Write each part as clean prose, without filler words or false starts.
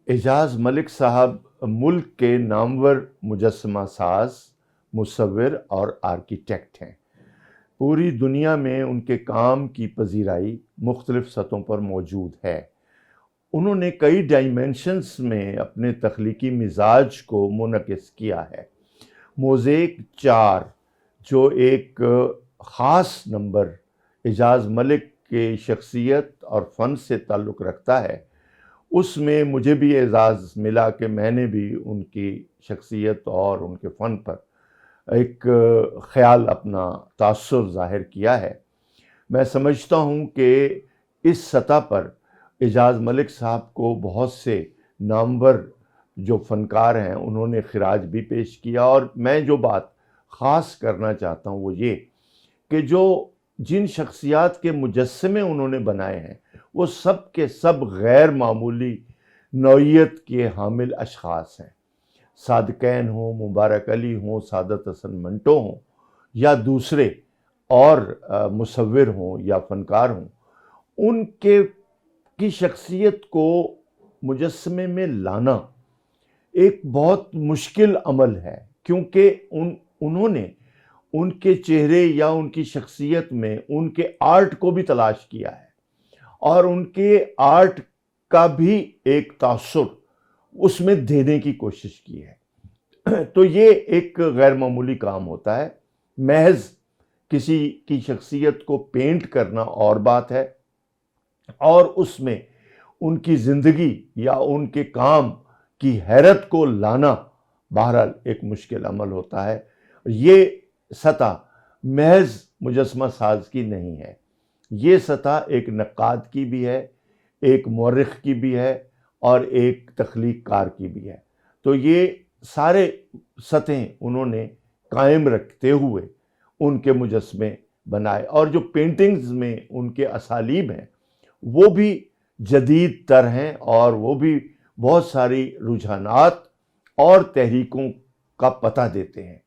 اعجاز ملک صاحب ملک کے نامور مجسمہ ساز، مصور اور آرکیٹیکٹ ہیں۔ پوری دنیا میں ان کے کام کی پذیرائی مختلف سطحوں پر موجود ہے۔ انہوں نے کئی ڈائمینشنز میں اپنے تخلیقی مزاج کو منعکس کیا ہے۔ موزیک 4 جو ایک خاص نمبر اعجاز ملک کے شخصیت اور فن سے تعلق رکھتا ہے، اس میں مجھے بھی اعزاز ملا کہ میں نے بھی ان کی شخصیت اور ان کے فن پر ایک خیال، اپنا تاثر ظاہر کیا ہے۔ میں سمجھتا ہوں کہ اس سطح پر اعجاز ملک صاحب کو بہت سے نامور جو فنکار ہیں انہوں نے خراج بھی پیش کیا، اور میں جو بات خاص کرنا چاہتا ہوں وہ یہ کہ جن شخصیات کے مجسمے انہوں نے بنائے ہیں وہ سب کے سب غیر معمولی نوعیت کے حامل اشخاص ہیں۔ صادقین ہوں، مبارک علی ہوں، سعادت حسن منٹو ہوں، یا دوسرے اور مصور ہوں یا فنکار ہوں، ان کی شخصیت کو مجسمے میں لانا ایک بہت مشکل عمل ہے، کیونکہ انہوں نے ان کے چہرے یا ان کی شخصیت میں ان کے آرٹ کو بھی تلاش کیا ہے، اور ان کے آرٹ کا بھی ایک تاثر اس میں دینے کی کوشش کی ہے۔ تو یہ ایک غیر معمولی کام ہوتا ہے۔ محض کسی کی شخصیت کو پینٹ کرنا اور بات ہے، اور اس میں ان کی زندگی یا ان کے کام کی حیرت کو لانا بہرحال ایک مشکل عمل ہوتا ہے۔ یہ سطح محض مجسمہ ساز کی نہیں ہے، یہ سطح ایک نقاد کی بھی ہے، ایک مورخ کی بھی ہے، اور ایک تخلیق کار کی بھی ہے۔ تو یہ سارے سطحیں انہوں نے قائم رکھتے ہوئے ان کے مجسمے بنائے، اور جو پینٹنگز میں ان کے اسالیب ہیں وہ بھی جدید تر ہیں، اور وہ بھی بہت ساری رجحانات اور تحریکوں کا پتہ دیتے ہیں۔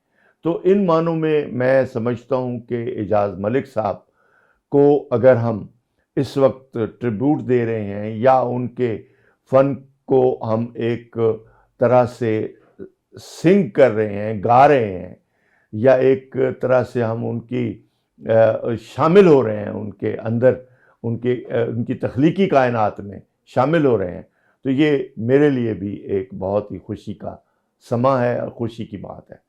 تو ان معنوں میں سمجھتا ہوں کہ اعجاز ملک صاحب کو اگر ہم اس وقت ٹریبیوٹ دے رہے ہیں یا ان کے فن کو ہم ایک طرح سے سنگ کر رہے ہیں، گا رہے ہیں، یا ایک طرح سے ہم ان کی شامل ہو رہے ہیں، ان کے اندر ان کی تخلیقی کائنات میں شامل ہو رہے ہیں، تو یہ میرے لیے بھی ایک بہت ہی خوشی کا سماں ہے اور خوشی کی بات ہے۔